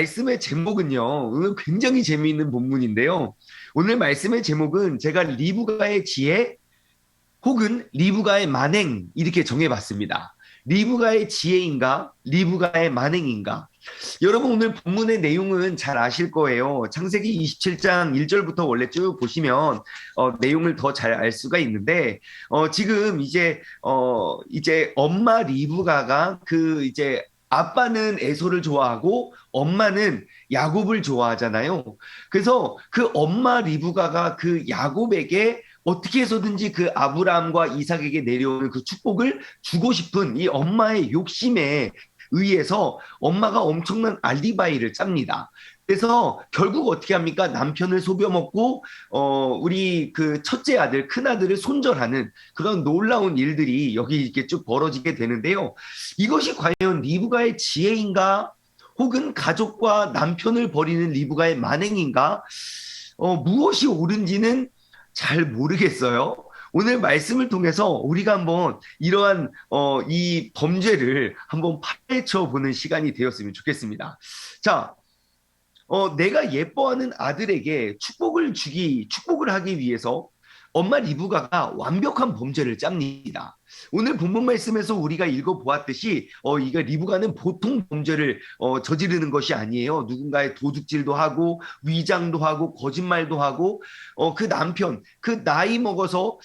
말씀의 제목은요, 오늘 굉장히 재미있는 본문인데요. 오늘 말씀의 제목은 제가 리브가의 지혜 혹은 리브가의 만행 이렇게 정해봤습니다. 리브가의 지혜인가? 리브가의 만행인가? 여러분 오늘 본문의 내용은 잘 아실 거예요. 창세기 27장 1절부터 원래 쭉 보시면 내용을 더 잘 알 수가 있는데 지금 이제 엄마 리브가가 그 이제 아빠는 에서를 좋아하고 엄마는 야곱을 좋아하잖아요. 그래서 그 엄마 리브가가 그 야곱에게 어떻게 해서든지 그 아브라함과 이삭에게 내려오는 그 축복을 주고 싶은 이 엄마의 욕심에 의해서 엄마가 엄청난 알리바이를 짭니다. 그래서 결국 어떻게 합니까? 남편을 속여먹고 우리 그 첫째 아들, 큰 아들을 손절하는 그런 놀라운 일들이 여기 이렇게 쭉 벌어지게 되는데요. 이것이 과연 리브가의 지혜인가? 혹은 가족과 남편을 버리는 리브가의 만행인가? 무엇이 옳은지는 잘 모르겠어요. 오늘 말씀을 통해서 우리가 한번 이러한 이 범죄를 한번 파헤쳐 보는 시간이 되었으면 좋겠습니다. 자, 내가 예뻐하는 아들에게 축복을 하기 위해서 엄마 리브가가 완벽한 범죄를 짭니다. 오늘 본문 말씀에서 우리가 읽어보았듯이 이거 리브가는 보통 범죄를 저지르는 것이 아니에요. 누군가의 도둑질도 하고 위장도 하고 거짓말도 하고 그 남편, 그 나이 먹어서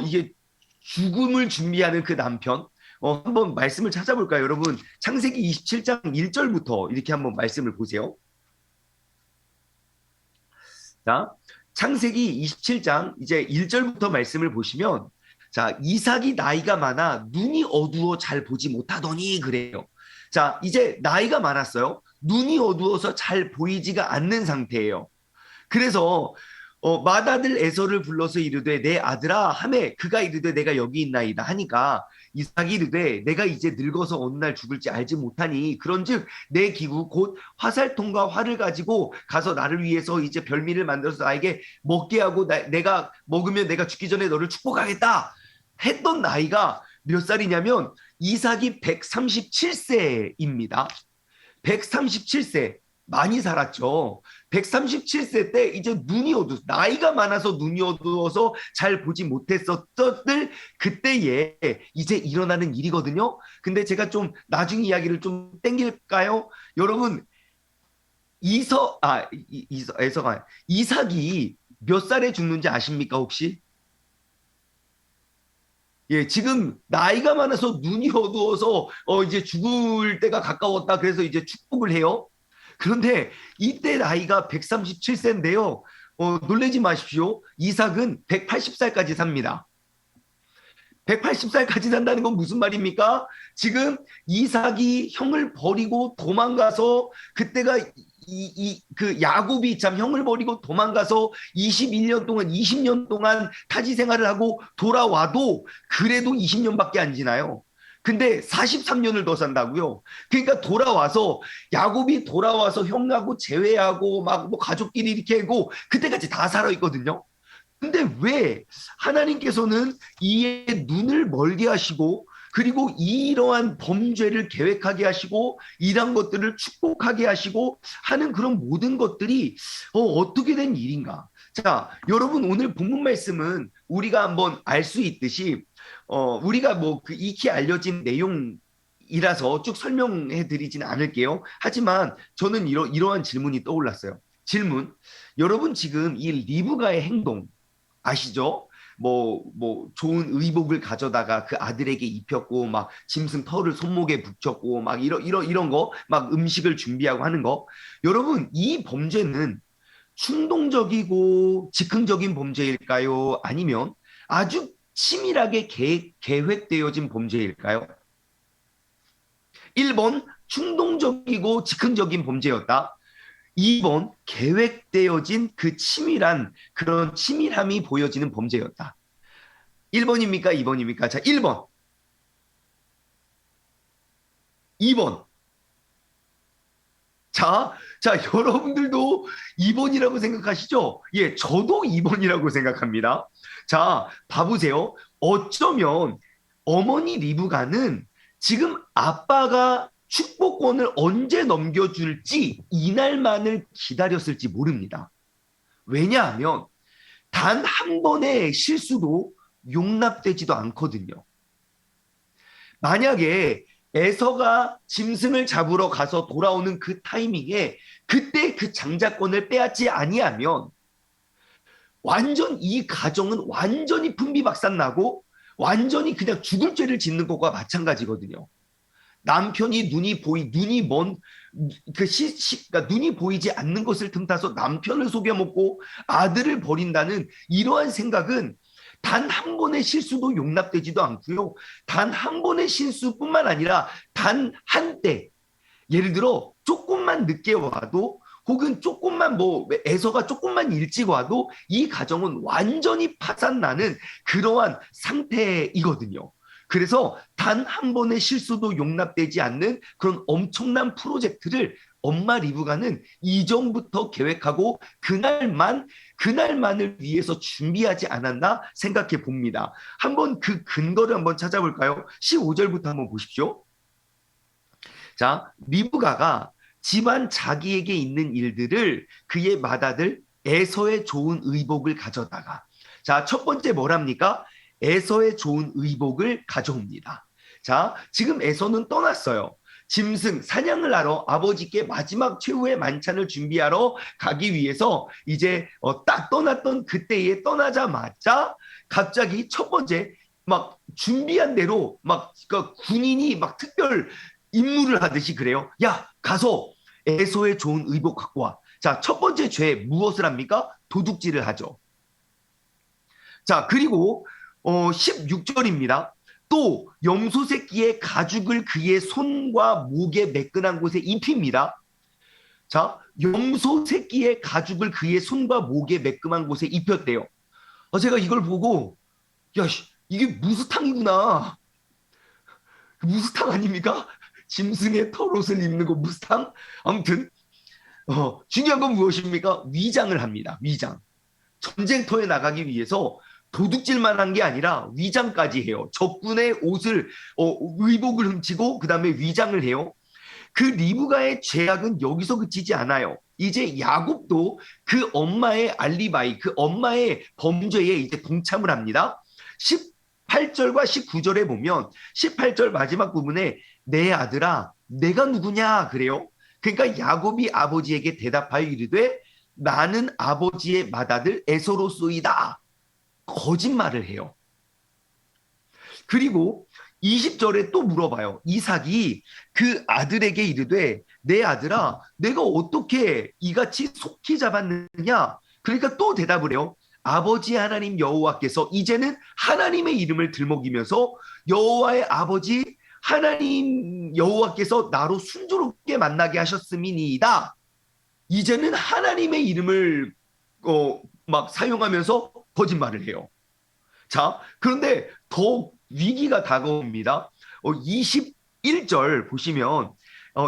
이게 죽음을 준비하는 그 남편 한번 말씀을 찾아볼까요, 여러분? 창세기 27장 1절부터 이렇게 한번 말씀을 보세요. 자, 창세기 27장 이제 1절부터 말씀을 보시면 자, 이삭이 나이가 많아 눈이 어두워 잘 보지 못하더니 그래요. 자, 이제 나이가 많았어요. 눈이 어두워서 잘 보이지가 않는 상태예요. 그래서 맏아들 에서를 불러서 이르되 내 아들아 하매 그가 이르되 내가 여기 있나이다 하니까 이삭이 이르되 내가 이제 늙어서 어느 날 죽을지 알지 못하니 그런즉 내 기구 곧 화살통과 활을 가지고 가서 나를 위해서 이제 별미를 만들어서 나에게 먹게 하고 내가 먹으면 내가 죽기 전에 너를 축복하겠다 했던 나이가 몇 살이냐면 이삭이 137세입니다. 137세. 많이 살았죠. 137세 때 이제 나이가 많아서 눈이 어두워서 잘 보지 못했었을 그때에 이제 일어나는 일이거든요. 근데 제가 좀 나중 이야기를 좀 땡길까요? 여러분, 이삭이 몇 살에 죽는지 아십니까, 혹시? 예, 지금 나이가 많아서 눈이 어두워서 이제 죽을 때가 가까웠다. 그래서 이제 축복을 해요. 그런데 이때 나이가 137세인데요. 놀라지 마십시오. 이삭은 180살까지 삽니다. 180살까지 산다는 건 무슨 말입니까? 지금 이삭이 형을 버리고 도망가서 그때가 그 야곱이 참 형을 버리고 도망가서 21년 동안 20년 동안 타지 생활을 하고 돌아와도 그래도 20년밖에 안 지나요. 근데 43년을 더 산다고요. 그러니까 야곱이 돌아와서 형하고 재회하고 막 뭐 가족끼리 이렇게 하고 그때까지 다 살아 있거든요. 근데 왜 하나님께서는 이의 눈을 멀게 하시고 그리고 이러한 범죄를 계획하게 하시고 이러한 것들을 축복하게 하시고 하는 그런 모든 것들이 어떻게 된 일인가? 자, 여러분 오늘 본문 말씀은 우리가 한번 알 수 있듯이 우리가 뭐 그 익히 알려진 내용이라서 쭉 설명해 드리지는 않을게요. 하지만 저는 이러한 질문이 떠올랐어요. 질문. 여러분 지금 이 리브가의 행동 아시죠? 좋은 의복을 가져다가 그 아들에게 입혔고, 막, 짐승 털을 손목에 붙였고, 막, 이런 거, 막 음식을 준비하고 하는 거. 여러분, 이 범죄는 충동적이고 즉흥적인 범죄일까요? 아니면 아주 치밀하게 계획되어진 범죄일까요? 1번, 충동적이고 즉흥적인 범죄였다. 2번 계획되어진 그 치밀한 그런 치밀함이 보여지는 범죄였다. 1번입니까? 2번입니까? 자, 1번, 2번. 자, 여러분들도 2번이라고 생각하시죠? 예, 저도 2번이라고 생각합니다. 자, 봐보세요. 어쩌면 어머니 리브가는 지금 아빠가 축복권을 언제 넘겨줄지 이날만을 기다렸을지 모릅니다. 왜냐하면 단 한 번의 실수도 용납되지도 않거든요. 만약에 에서가 짐승을 잡으러 가서 돌아오는 그 타이밍에 그때 그 장자권을 빼앗지 아니하면 완전 이 가정은 완전히 풍비박산나고 완전히 그냥 죽을 죄를 짓는 것과 마찬가지거든요. 남편이 눈이 먼, 그러니까 눈이 보이지 않는 것을 틈타서 남편을 속여먹고 아들을 버린다는 이러한 생각은 단 한 번의 실수도 용납되지도 않고요. 단 한 번의 실수뿐만 아니라 단 한 때, 예를 들어 조금만 늦게 와도 혹은 조금만 에서가 조금만 일찍 와도 이 가정은 완전히 파산나는 그러한 상태이거든요. 그래서 단 한 번의 실수도 용납되지 않는 그런 엄청난 프로젝트를 엄마 리브가는 이전부터 계획하고 그날만을 위해서 준비하지 않았나 생각해 봅니다. 한번 그 근거를 한번 찾아볼까요? 15절부터 한번 보십시오. 자, 리브가가 집안 자기에게 있는 일들을 그의 맏아들 에서의 좋은 의복을 가져다가, 자, 첫 번째 뭐랍니까? 에서의 좋은 의복을 가져옵니다. 자, 지금 에서는 떠났어요. 짐승 사냥을 하러 아버지께 마지막 최후의 만찬을 준비하러 가기 위해서 이제 딱 떠났던 그때에 떠나자마자 갑자기 첫 번째 막 준비한 대로 막 그러니까 군인이 막 특별 임무를 하듯이 그래요. 야, 가서 에서의 좋은 의복 갖고 와. 자, 첫 번째 죄 무엇을 합니까? 도둑질을 하죠. 자, 그리고 16절입니다. 또 염소 새끼의 가죽을 그의 손과 목에 매끈한 곳에 입힙니다. 자, 염소 새끼의 가죽을 그의 손과 목에 매끈한 곳에 입혔대요. 제가 이걸 보고 야, 이게 무스탕이구나. 무스탕 아닙니까? 짐승의 털옷을 입는 거 무스탕? 아무튼 중요한 건 무엇입니까? 위장을 합니다. 위장. 전쟁터에 나가기 위해서 도둑질만 한 게 아니라 위장까지 해요. 적군의 옷을 의복을 훔치고 그 다음에 위장을 해요. 그 리브가의 죄악은 여기서 그치지 않아요. 이제 야곱도 그 엄마의 알리바이, 그 엄마의 범죄에 이제 동참을 합니다. 18절과 19절에 보면 18절 마지막 부분에 내 아들아 내가 누구냐 그래요. 그러니까 야곱이 아버지에게 대답하여 이르되 나는 아버지의 맏아들 에서로소이다. 거짓말을 해요. 그리고 20절에 또 물어봐요. 이삭이 그 아들에게 이르되 내 아들아 내가 어떻게 이같이 속히 잡았느냐. 그러니까 또 대답을 해요. 아버지 하나님 여호와께서 이제는 하나님의 이름을 들먹이면서 여호와의 아버지 하나님 여호와께서 나로 순조롭게 만나게 하셨음이니이다. 이제는 하나님의 이름을 막 사용하면서 거짓말을 해요. 자, 그런데 더 위기가 다가옵니다. 21절 보시면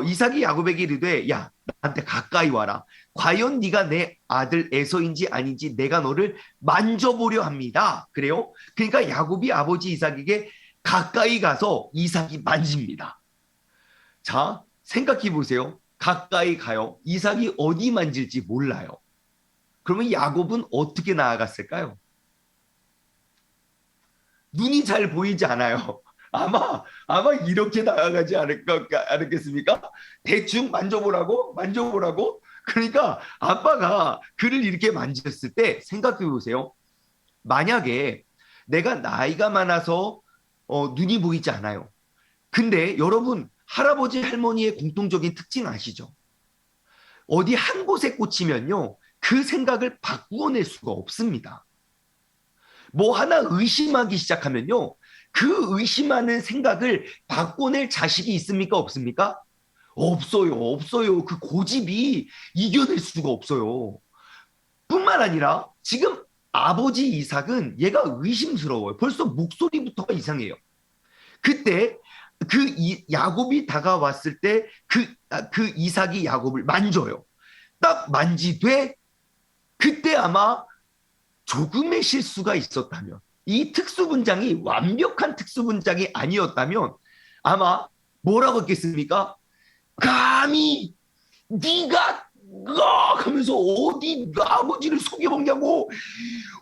이삭이 야곱에게 이르되 야 나한테 가까이 와라. 과연 네가 내 아들 에서인지 아닌지 내가 너를 만져보려 합니다. 그래요? 그러니까 야곱이 아버지 이삭에게 가까이 가서 이삭이 만집니다. 자, 생각해 보세요. 가까이 가요. 이삭이 어디 만질지 몰라요. 그러면 야곱은 어떻게 나아갔을까요? 눈이 잘 보이지 않아요. 아마 이렇게 나아가지 않았겠습니까? 대충 만져보라고. 그러니까 아빠가 그를 이렇게 만졌을 때 생각해 보세요. 만약에 내가 나이가 많아서 눈이 보이지 않아요. 근데 여러분 할아버지 할머니의 공통적인 특징 아시죠? 어디 한 곳에 꽂히면요. 그 생각을 바꾸어낼 수가 없습니다. 뭐 하나 의심하기 시작하면요. 그 의심하는 생각을 바꿔낼 자식이 있습니까? 없습니까? 없어요. 그 고집이 이겨낼 수가 없어요. 뿐만 아니라 지금 아버지 이삭은 얘가 의심스러워요. 벌써 목소리부터가 이상해요. 그때 야곱이 다가왔을 때 그 이삭이 야곱을 만져요. 딱 만지되 그때 아마 조금의 실수가 있었다면 이 특수분장이 완벽한 특수분장이 아니었다면 아마 뭐라고 했겠습니까? 감히 네가 하면서 어디 아버지를 속여먹냐고,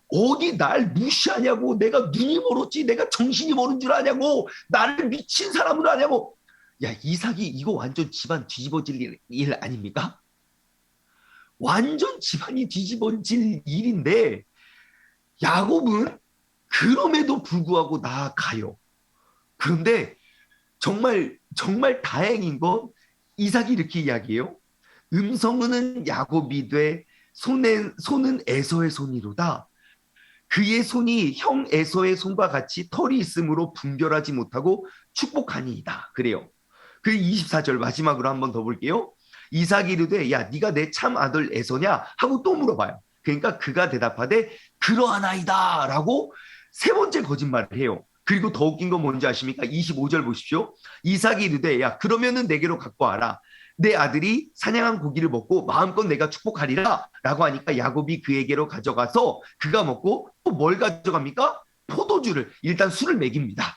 어디 날 무시하냐고, 내가 눈이 멀었지 내가 정신이 멀은 줄 아냐고, 나를 미친 사람으로 아냐고. 야, 이삭이 이거 완전 집안 뒤집어질 일 아닙니까? 완전 집안이 뒤집어질 일인데 야곱은 그럼에도 불구하고 나아가요. 그런데 정말 정말 다행인 건 이삭이 이렇게 이야기해요. 음성은 야곱이 돼 손은 에서의 손이로다. 그의 손이 형 에서의 손과 같이 털이 있으므로 분별하지 못하고 축복하니이다. 그래요. 그 24절 마지막으로 한번 더 볼게요. 이삭이 이르되 야 네가 내 참 아들 에서냐 하고 또 물어봐요. 그러니까 그가 대답하되 그러하나이다 라고 세 번째 거짓말을 해요. 그리고 더 웃긴 건 뭔지 아십니까? 25절 보십시오. 이삭이 이르되 야 그러면은 내게로 갖고 와라. 내 아들이 사냥한 고기를 먹고 마음껏 내가 축복하리라 라고 하니까 야곱이 그에게로 가져가서 그가 먹고 또 뭘 가져갑니까? 포도주를, 일단 술을 먹입니다.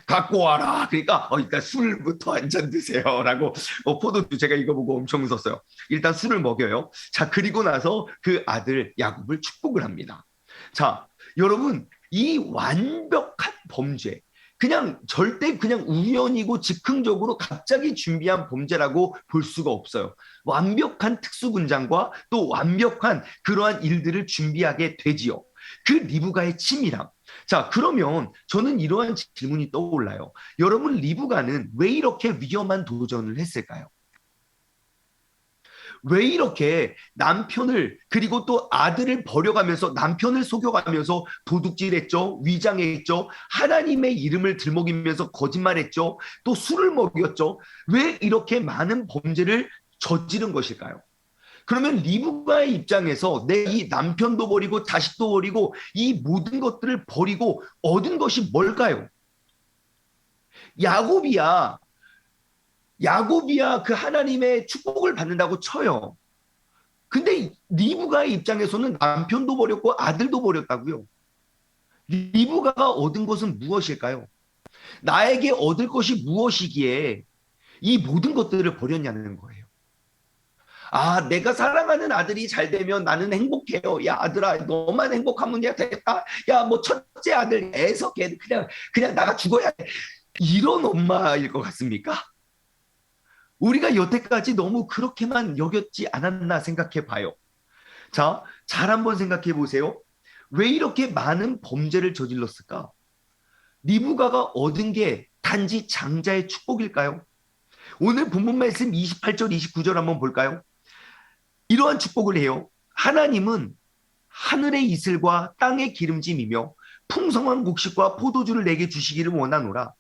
갖고 와라. 그러니까 일단 술부터 한 잔 드세요라고. 포도주, 제가 이거 보고 엄청 웃었어요. 일단 술을 먹여요. 자, 그리고 나서 그 아들 야곱을 축복을 합니다. 자, 여러분, 이 완벽한 범죄, 그냥 절대 그냥 우연이고 즉흥적으로 갑자기 준비한 범죄라고 볼 수가 없어요. 완벽한 특수군장과 또 완벽한 그러한 일들을 준비하게 되지요. 그 리브가의 치밀함. 자, 그러면 저는 이러한 질문이 떠올라요. 여러분, 리브가는 왜 이렇게 위험한 도전을 했을까요? 왜 이렇게 남편을 그리고 또 아들을 버려가면서 남편을 속여가면서 도둑질했죠, 위장했죠, 하나님의 이름을 들먹이면서 거짓말했죠, 또 술을 먹였죠. 왜 이렇게 많은 범죄를 저지른 것일까요? 그러면 리브가의 입장에서 내 이 남편도 버리고 자식도 버리고 이 모든 것들을 버리고 얻은 것이 뭘까요? 야곱이야. 야곱이야 그 하나님의 축복을 받는다고 쳐요. 근데 리브가의 입장에서는 남편도 버렸고 아들도 버렸다고요. 리브가가 얻은 것은 무엇일까요? 나에게 얻을 것이 무엇이기에 이 모든 것들을 버렸냐는 거예요. 아, 내가 사랑하는 아들이 잘 되면 나는 행복해요. 야, 아들아, 너만 행복하면 야 됐다. 야, 뭐 첫째 아들 애서 걔 그냥 나가 죽어야 돼. 이런 엄마일 것 같습니까? 우리가 여태까지 너무 그렇게만 여겼지 않았나 생각해 봐요. 자, 잘 한번 생각해 보세요. 왜 이렇게 많은 범죄를 저질렀을까? 리브가가 얻은 게 단지 장자의 축복일까요? 오늘 본문 말씀 28절, 29절 한번 볼까요? 이러한 축복을 해요. 하나님은 하늘의 이슬과 땅의 기름짐이며 풍성한 곡식과 포도주를 내게 주시기를 원하노라.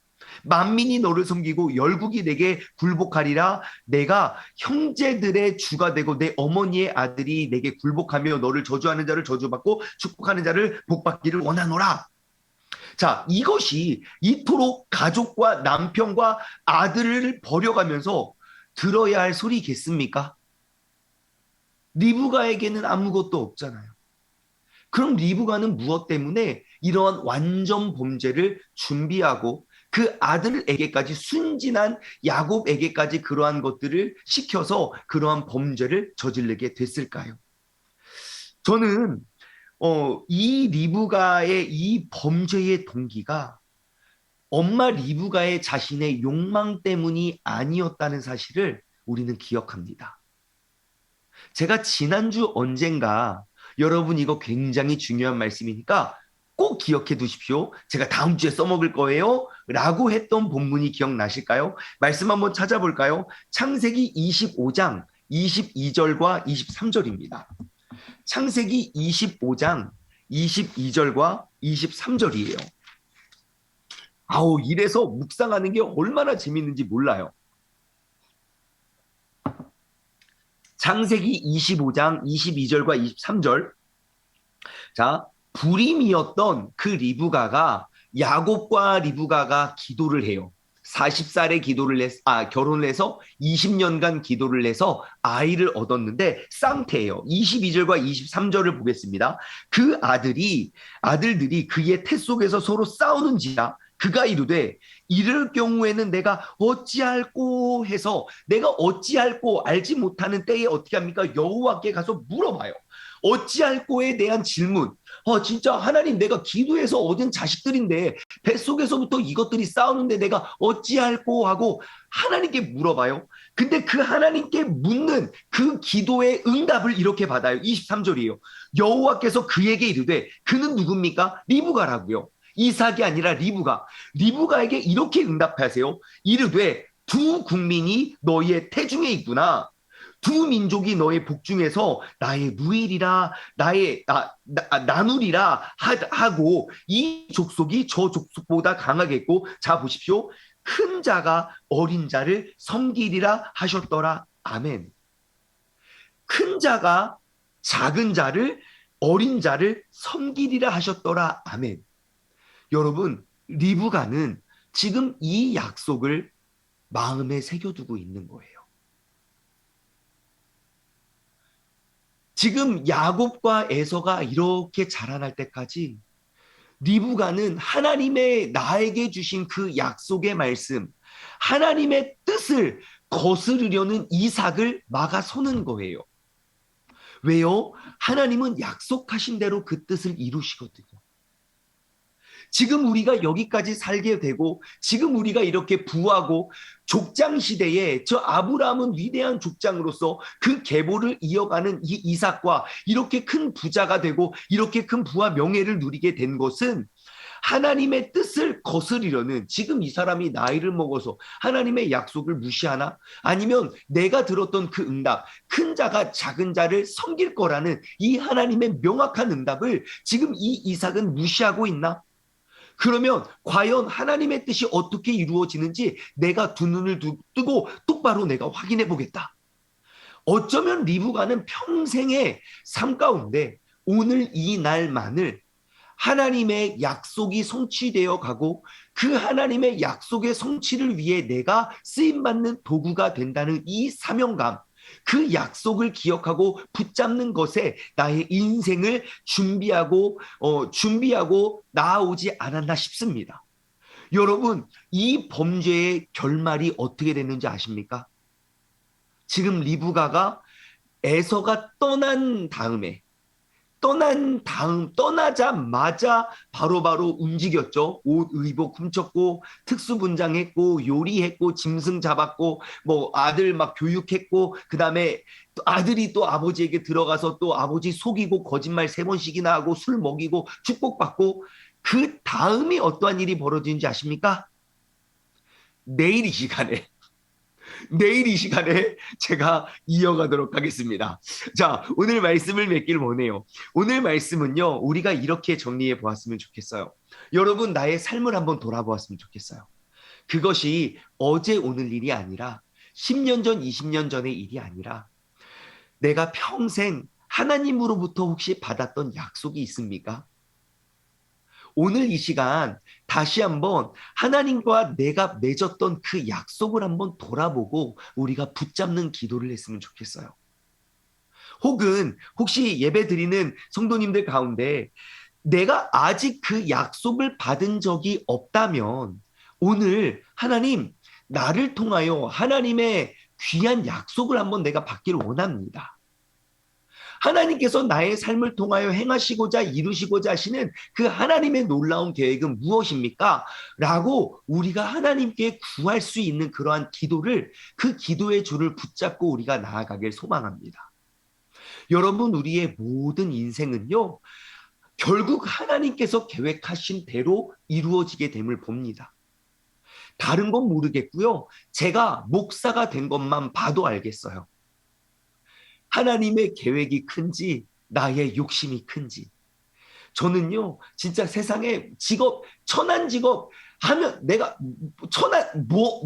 만민이 너를 섬기고 열국이 내게 굴복하리라. 내가 형제들의 주가 되고 내 어머니의 아들이 내게 굴복하며 너를 저주하는 자를 저주받고 축복하는 자를 복받기를 원하노라. 자, 이것이 이토록 가족과 남편과 아들을 버려가면서 들어야 할 소리겠습니까? 리브가에게는 아무것도 없잖아요. 그럼 리브가는 무엇 때문에 이러한 완전 범죄를 준비하고 그 아들에게까지, 순진한 야곱에게까지 그러한 것들을 시켜서 그러한 범죄를 저지르게 됐을까요? 저는 이 리브가의 이 범죄의 동기가 엄마 리브가의 자신의 욕망 때문이 아니었다는 사실을 우리는 기억합니다. 제가 지난주 언젠가, 여러분 이거 굉장히 중요한 말씀이니까 꼭 기억해 두십시오. 제가 다음 주에 써먹을 거예요 라고 했던 본문이 기억나실까요? 말씀 한번 찾아볼까요? 창세기 25장 22절과 23절입니다. 창세기 25장 22절과 23절이에요. 아우, 이래서 묵상하는 게 얼마나 재밌는지 몰라요. 창세기 25장 22절과 23절. 자, 불임이었던 그 리브가가, 야곱과 리브가가 기도를 해요. 40살에 결혼을 해서 20년간 기도를 해서 아이를 얻었는데 쌍태예요. 22절과 23절을 보겠습니다. 그 아들들이 그의 태 속에서 서로 싸우는지라 그가 이르되 이럴 경우에는 내가 어찌할꼬 해서 내가 어찌할꼬 알지 못하는 때에 어떻게 합니까? 여호와께 가서 물어봐요. 어찌할꼬에 대한 질문. 진짜 하나님 내가 기도해서 얻은 자식들인데 뱃속에서부터 이것들이 싸우는데 내가 어찌할꼬 하고 하나님께 물어봐요. 근데 그 하나님께 묻는 그 기도의 응답을 이렇게 받아요. 23절이에요. 여호와께서 그에게 이르되 그는 누굽니까? 리브가라고요. 이삭이 아니라 리브가. 리브가에게 이렇게 응답하세요. 이르되 두 국민이 너희의 태중에 있구나. 두 민족이 너의 복중에서 나의 누이리라 나의 나누리라 하고 이 족속이 저 족속보다 강하겠고 자 보십시오. 큰 자가 어린 자를 섬기리라 하셨더라. 아멘. 큰 자가 작은 자를 어린 자를 섬기리라 하셨더라. 아멘. 여러분, 리브가는 지금 이 약속을 마음에 새겨두고 있는 거예요. 지금 야곱과 에서가 이렇게 자라날 때까지 리브가는 하나님의 나에게 주신 그 약속의 말씀, 하나님의 뜻을 거스르려는 이삭을 막아서는 거예요. 왜요? 하나님은 약속하신 대로 그 뜻을 이루시거든요. 지금 우리가 여기까지 살게 되고 지금 우리가 이렇게 부하고 족장 시대에 저 아브라함은 위대한 족장으로서 그 계보를 이어가는 이 이삭과 이렇게 큰 부자가 되고 이렇게 큰 부와 명예를 누리게 된 것은 하나님의 뜻을 거스리려는 지금 이 사람이 나이를 먹어서 하나님의 약속을 무시하나? 아니면 내가 들었던 그 응답, 큰 자가 작은 자를 섬길 거라는 이 하나님의 명확한 응답을 지금 이 이삭은 무시하고 있나? 그러면 과연 하나님의 뜻이 어떻게 이루어지는지 내가 두 눈을 뜨고 똑바로 내가 확인해 보겠다. 어쩌면 리브가는 평생의 삶 가운데 오늘 이 날만을 하나님의 약속이 성취되어 가고 그 하나님의 약속의 성취를 위해 내가 쓰임받는 도구가 된다는 이 사명감, 그 약속을 기억하고 붙잡는 것에 나의 인생을 준비하고 나아오지 않았나 싶습니다. 여러분, 이 범죄의 결말이 어떻게 됐는지 아십니까? 지금 리브가가 에서가 떠나자마자 바로바로 움직였죠. 옷, 의복 훔쳤고, 특수분장했고, 요리했고, 짐승 잡았고, 뭐 아들 막 교육했고, 그 다음에 아들이 또 아버지에게 들어가서 또 아버지 속이고 거짓말 3번씩이나 하고 술 먹이고 축복받고, 그 다음이 어떠한 일이 벌어지는지 아십니까? 내일 이 시간에 내일 이 시간에 제가 이어가도록 하겠습니다. 자, 오늘 말씀을 맺길 원해요. 오늘 말씀은요, 우리가 이렇게 정리해 보았으면 좋겠어요. 여러분, 나의 삶을 한번 돌아보았으면 좋겠어요. 그것이 어제 오늘 일이 아니라 10년 전, 20년 전의 일이 아니라 내가 평생 하나님으로부터 혹시 받았던 약속이 있습니까? 오늘 이 시간 다시 한번 하나님과 내가 맺었던 그 약속을 한번 돌아보고 우리가 붙잡는 기도를 했으면 좋겠어요. 혹은 혹시 예배 드리는 성도님들 가운데 내가 아직 그 약속을 받은 적이 없다면 오늘 하나님 나를 통하여 하나님의 귀한 약속을 한번 내가 받기를 원합니다. 하나님께서 나의 삶을 통하여 행하시고자 이루시고자 하시는 그 하나님의 놀라운 계획은 무엇입니까? 라고 우리가 하나님께 구할 수 있는 그러한 기도를 그 기도의 줄을 붙잡고 우리가 나아가길 소망합니다. 여러분, 우리의 모든 인생은요, 결국 하나님께서 계획하신 대로 이루어지게 됨을 봅니다. 다른 건 모르겠고요. 제가 목사가 된 것만 봐도 알겠어요. 하나님의 계획이 큰지 나의 욕심이 큰지. 저는요, 진짜 세상에 직업, 천한 직업 하면 내가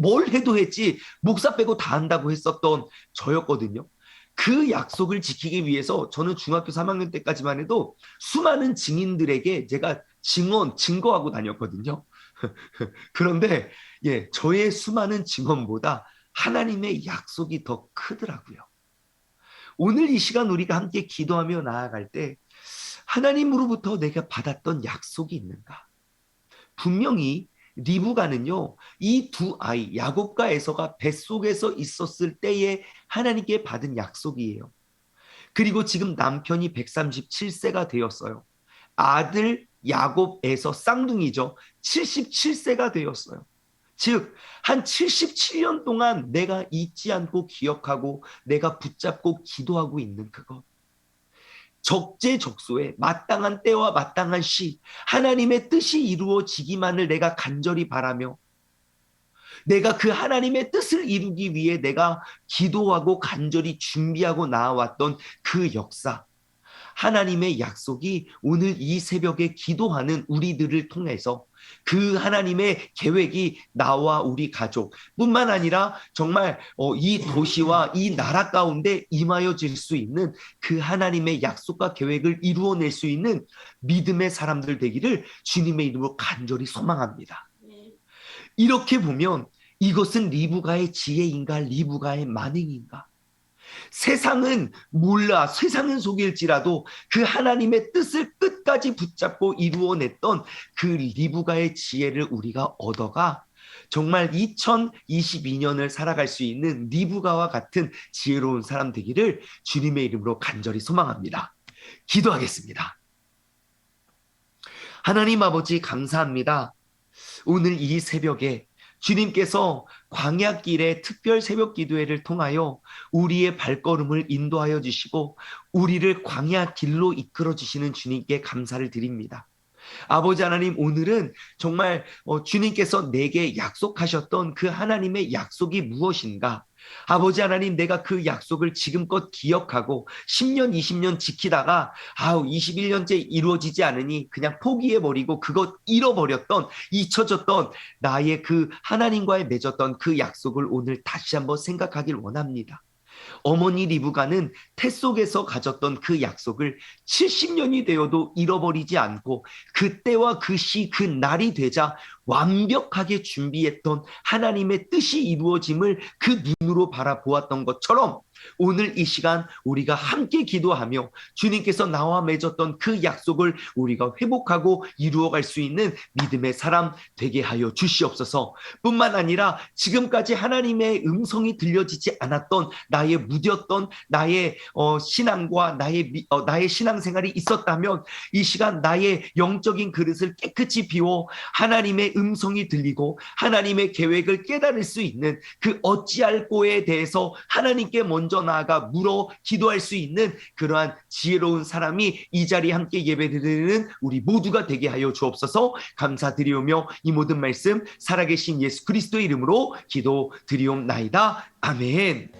뭘 해도 했지 목사 빼고 다 한다고 했었던 저였거든요. 그 약속을 지키기 위해서 저는 중학교 3학년 때까지만 해도 수많은 증인들에게 제가 증거하고 다녔거든요. 그런데 예, 저의 수많은 증언보다 하나님의 약속이 더 크더라고요. 오늘 이 시간 우리가 함께 기도하며 나아갈 때 하나님으로부터 내가 받았던 약속이 있는가? 분명히 리브가는요, 이 두 아이, 야곱과 에서가 뱃속에서 있었을 때에 하나님께 받은 약속이에요. 그리고 지금 남편이 137세가 되었어요. 아들 야곱에서 쌍둥이죠. 77세가 되었어요. 즉, 한 77년 동안 내가 잊지 않고 기억하고 내가 붙잡고 기도하고 있는 그것. 적재적소에 마땅한 때와 마땅한 시, 하나님의 뜻이 이루어지기만을 내가 간절히 바라며 내가 그 하나님의 뜻을 이루기 위해 내가 기도하고 간절히 준비하고 나아왔던 그 역사, 하나님의 약속이 오늘 이 새벽에 기도하는 우리들을 통해서 그 하나님의 계획이 나와 우리 가족뿐만 아니라 정말 이 도시와 이 나라 가운데 임하여질 수 있는 그 하나님의 약속과 계획을 이루어낼 수 있는 믿음의 사람들 되기를 주님의 이름으로 간절히 소망합니다. 이렇게 보면 이것은 리브가의 지혜인가 리브가의 만행인가? 세상은 몰라, 세상은 속일지라도 그 하나님의 뜻을 끝까지 붙잡고 이루어냈던 그 리브가의 지혜를 우리가 얻어가 정말 2022년을 살아갈 수 있는 리브가와 같은 지혜로운 사람 되기를 주님의 이름으로 간절히 소망합니다. 기도하겠습니다. 하나님 아버지 감사합니다. 오늘 이 새벽에 주님께서 광야길의 특별 새벽 기도회를 통하여 우리의 발걸음을 인도하여 주시고 우리를 광야길로 이끌어 주시는 주님께 감사를 드립니다. 아버지 하나님, 오늘은 정말 주님께서 내게 약속하셨던 그 하나님의 약속이 무엇인가? 아버지 하나님, 내가 그 약속을 지금껏 기억하고 10년, 20년 지키다가 21년째 이루어지지 않으니 그냥 포기해버리고 그것 잃어버렸던, 잊혀졌던 나의 그 하나님과의 맺었던 그 약속을 오늘 다시 한번 생각하길 원합니다. 어머니 리브가는 태 속에서 가졌던 그 약속을 70년이 되어도 잃어버리지 않고 그때와 그 시, 그 날이 되자 완벽하게 준비했던 하나님의 뜻이 이루어짐을 그 눈으로 바라보았던 것처럼 오늘 이 시간 우리가 함께 기도하며 주님께서 나와 맺었던 그 약속을 우리가 회복하고 이루어갈 수 있는 믿음의 사람 되게 하여 주시옵소서. 뿐만 아니라 지금까지 하나님의 음성이 들려지지 않았던 나의 무뎠던 나의 신앙과 나의 신앙생활이 있었다면 이 시간 나의 영적인 그릇을 깨끗이 비워 하나님의 음성이 들리고 하나님의 계획을 깨달을 수 있는 그 어찌할 고에 대해서 하나님께 먼저 나아가 물어 기도할 수 있는 그러한 지혜로운 사람이 이 자리에 함께 예배드리는 우리 모두가 되게 하여 주옵소서. 감사드리오며 이 모든 말씀 살아계신 예수 그리스도의 이름으로 기도드리옵나이다. 아멘.